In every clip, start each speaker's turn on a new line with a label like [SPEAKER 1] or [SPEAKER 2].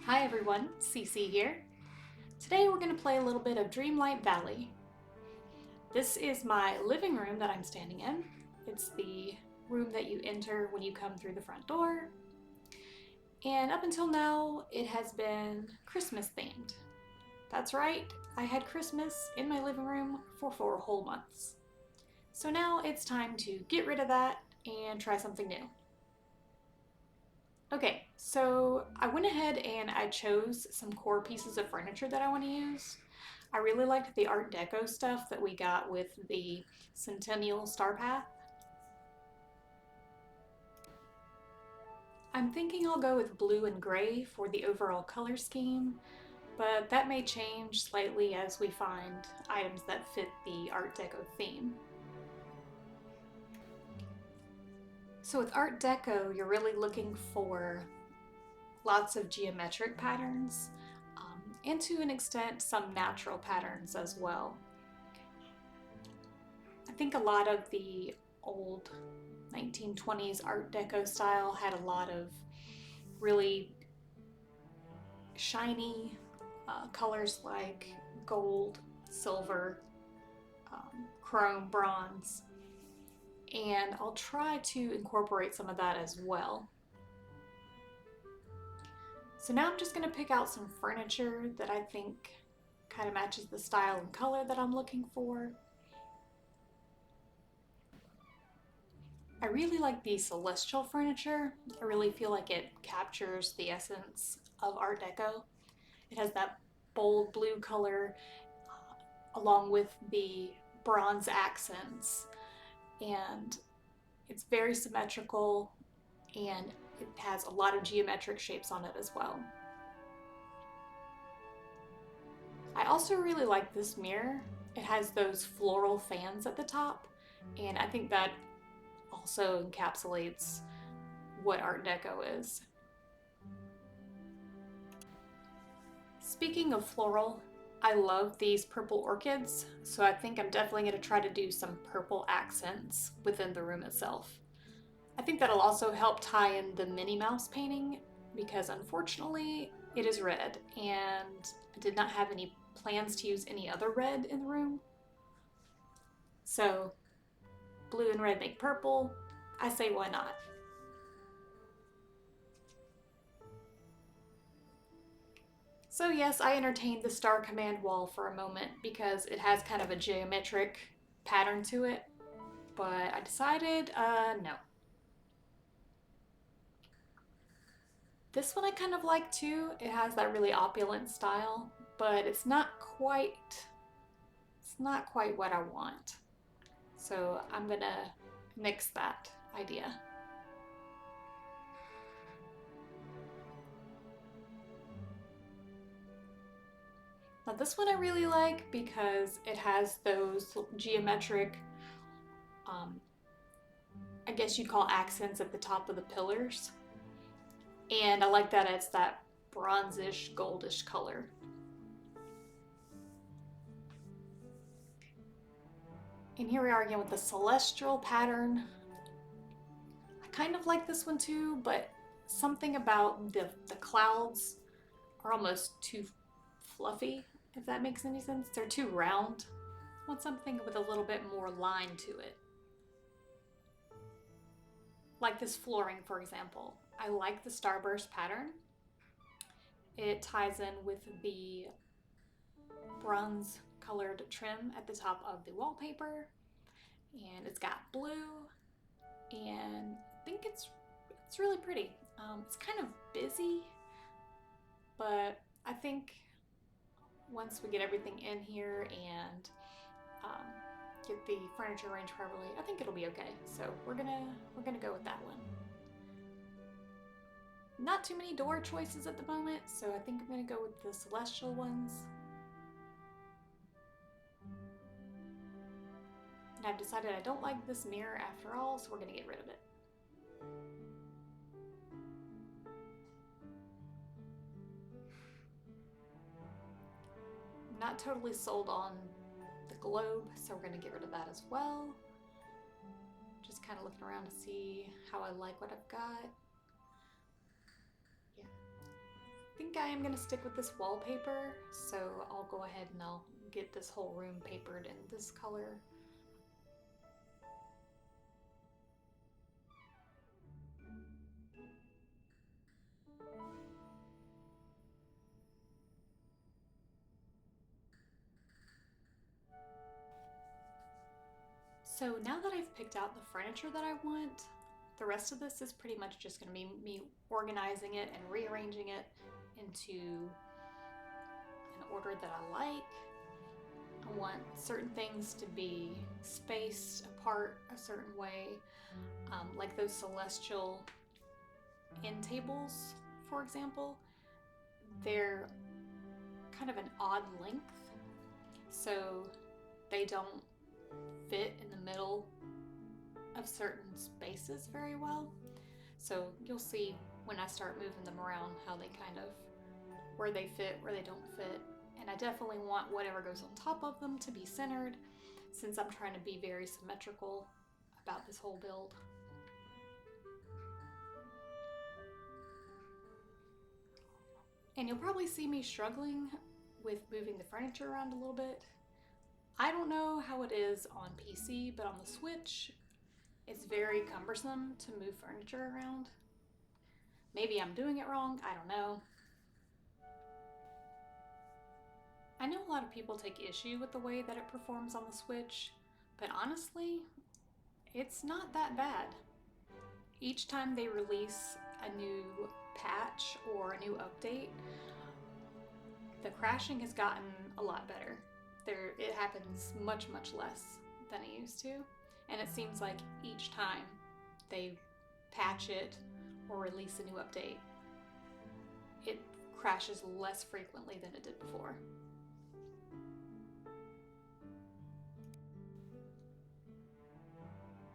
[SPEAKER 1] Hi everyone, Cece here. Today we're going to play a little bit of Dreamlight Valley. This is my living room that I'm standing in. It's the room that you enter when you come through the front door. And up until now, it has been Christmas themed. That's right, I had Christmas in my living room for 4 whole months. So now it's time to get rid of that and try something new. Okay, so I went ahead and I chose some core pieces of furniture that I want to use. I really liked the Art Deco stuff that we got with the Centennial Star Path. I'm thinking I'll go with blue and gray for the overall color scheme, but that may change slightly as we find items that fit the Art Deco theme. So with Art Deco, you're really looking for lots of geometric patterns, and to an extent, some natural patterns as well. I think a lot of the old 1920s Art Deco style had a lot of really shiny colors like gold, silver, chrome, bronze, and I'll try to incorporate some of that as well. So now I'm just going to pick out some furniture that I think kind of matches the style and color that I'm looking for. I really like the celestial furniture. I really feel like it captures the essence of Art Deco. It has that bold blue color along with the bronze accents, and it's very symmetrical and it has a lot of geometric shapes on it as well. I also really like this mirror. It has those floral fans at the top, and I think that also encapsulates what Art Deco is. Speaking of floral, I love these purple orchids, so I think I'm definitely going to try to do some purple accents within the room itself. I think that'll also help tie in the Minnie Mouse painting because unfortunately it is red and I did not have any plans to use any other red in the room. So blue and red make purple. I say why not? So yes, I entertained the Star Command wall for a moment because it has kind of a geometric pattern to it, but I decided no. This one I kind of like too. It has that really opulent style, but it's not quite what I want. So I'm gonna nix that idea. Now this one I really like because it has those geometric, I guess you'd call accents at the top of the pillars. And I like that it's that bronzish, goldish color. And here we are again with the celestial pattern. I kind of like this one too, but something about the clouds are almost too fluffy, if that makes any sense. They're too round. I want something with a little bit more line to it. Like this flooring, for example. I like the starburst pattern. It ties in with the bronze colored trim at the top of the wallpaper, and it's got blue, and I think it's really pretty. It's kind of busy, but I think once we get everything in here and get the furniture arranged properly, I think it'll be okay. So we're gonna go with that one. Not too many door choices at the moment, so I think I'm gonna go with the celestial ones. And I've decided I don't like this mirror after all, so we're gonna get rid of it. I'm not totally sold on the globe, so we're gonna get rid of that as well. Just kind of looking around to see how I like what I've got. Yeah. think I am gonna stick with this wallpaper, so I'll go ahead and I'll get this whole room papered in this color. So now that I've picked out the furniture that I want, the rest of this is pretty much just going to be me organizing it and rearranging it into an order that I like. I want certain things to be spaced apart a certain way, like those celestial end tables, for example. They're kind of an odd length, so they don't fit in the middle of certain spaces very well. So you'll see when I start moving them around how they kind of, where they fit, where they don't fit. And I definitely want whatever goes on top of them to be centered, since I'm trying to be very symmetrical about this whole build. And you'll probably see me struggling with moving the furniture around a little bit. I don't know how it is on PC, but on the Switch, it's very cumbersome to move furniture around. Maybe I'm doing it wrong, I don't know. I know a lot of people take issue with the way that it performs on the Switch, but honestly, it's not that bad. Each time they release a new patch or a new update, the crashing has gotten a lot better. It happens much less than it used to, and it seems like each time they patch it or release a new update, it crashes less frequently than it did before.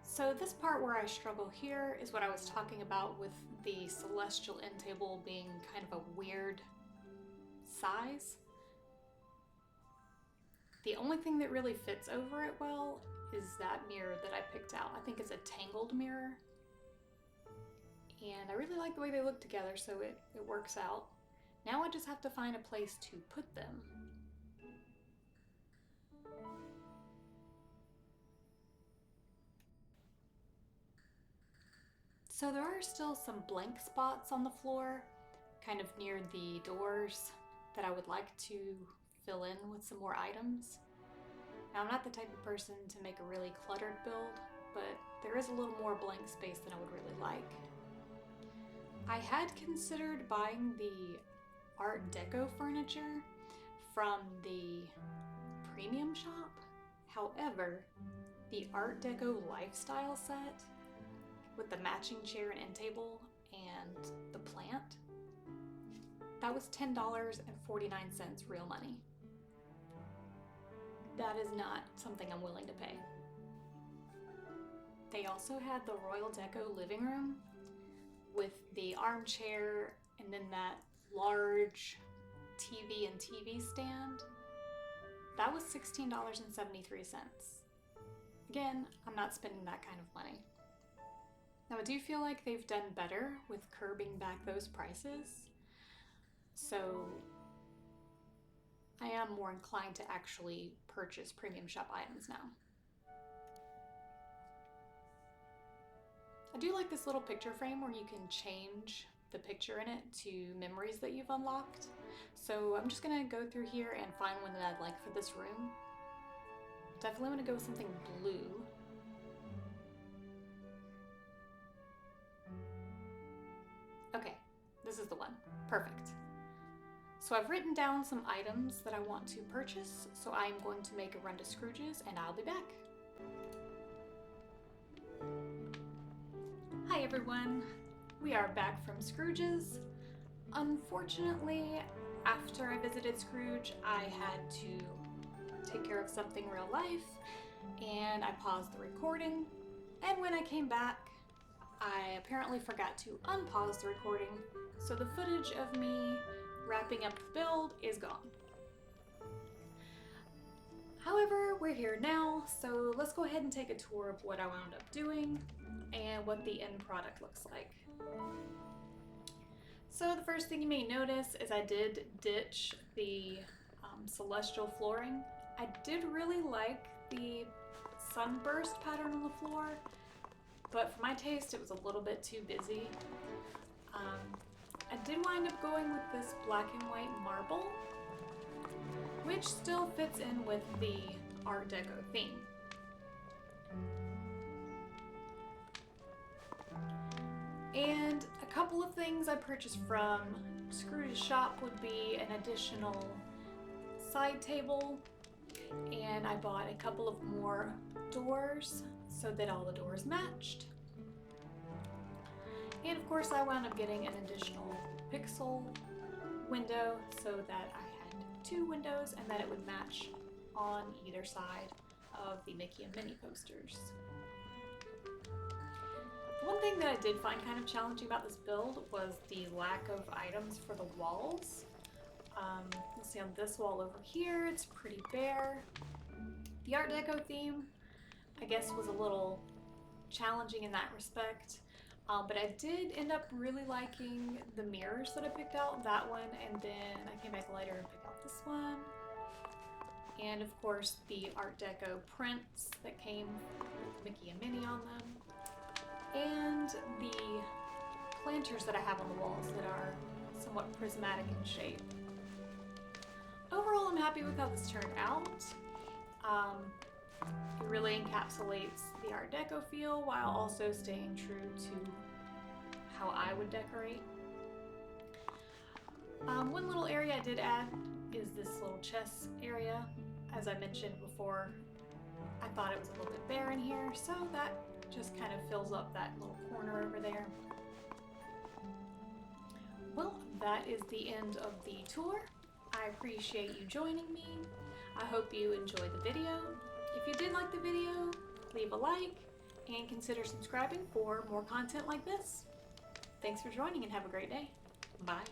[SPEAKER 1] So this part where I struggle here is what I was talking about with the celestial end table being kind of a weird size. The only thing that really fits over it well is that mirror that I picked out. I think it's a tangled mirror. And I really like the way they look together, so it works out. Now I just have to find a place to put them. So there are still some blank spots on the floor, kind of near the doors, that I would like to fill in with some more items. Now, I'm not the type of person to make a really cluttered build, but there is a little more blank space than I would really like. I had considered buying the Art Deco furniture from the premium shop. However, the Art Deco lifestyle set with the matching chair and end table and the plant, that was $10.49 real money. That is not something I'm willing to pay. They also had the Royal Deco living room with the armchair and then that large TV and TV stand. That was $16.73. Again, I'm not spending that kind of money. Now, I do feel like they've done better with curbing back those prices, so I am more inclined to actually purchase premium shop items now. I do like this little picture frame where you can change the picture in it to memories that you've unlocked. So I'm just gonna go through here and find one that I'd like for this room. Definitely want to go with something blue. Okay, this is the one. Perfect. So I've written down some items that I want to purchase, so I'm going to make a run to Scrooge's and I'll be back. Hi everyone, we are back from Scrooge's. Unfortunately, after I visited Scrooge, I had to take care of something real life, and I paused the recording, and when I came back, I apparently forgot to unpause the recording, so the footage of me wrapping up the build is gone. However, we're here now, so let's go ahead and take a tour of what I wound up doing and what the end product looks like. So the first thing you may notice is I did ditch the celestial flooring. I did really like the sunburst pattern on the floor, but for my taste it was a little bit too busy. I did wind up going with this black and white marble, which still fits in with the Art Deco theme. And a couple of things I purchased from Scrooge's shop would be an additional side table, and I bought a couple of more doors so that all the doors matched. And of course I wound up getting an additional pixel window so that I had 2 windows and that it would match on either side of the Mickey and Minnie posters. One thing that I did find kind of challenging about this build was the lack of items for the walls. You'll see on this wall over here, it's pretty bare. The Art Deco theme, I guess, was a little challenging in that respect. But I did end up really liking the mirrors that I picked out, that one, and then I came back later and picked out this one. And of course the Art Deco prints that came with Mickey and Minnie on them. And the planters that I have on the walls that are somewhat prismatic in shape. Overall, I'm happy with how this turned out. It really encapsulates the Art Deco feel while also staying true to how I would decorate. One little area I did add is this little chest area. As I mentioned before, I thought it was a little bit bare in here, so that just kind of fills up that little corner over there. Well, that is the end of the tour. I appreciate you joining me. I hope you enjoyed the video. If you did like the video, leave a like and consider subscribing for more content like this. Thanks for joining and have a great day. Bye.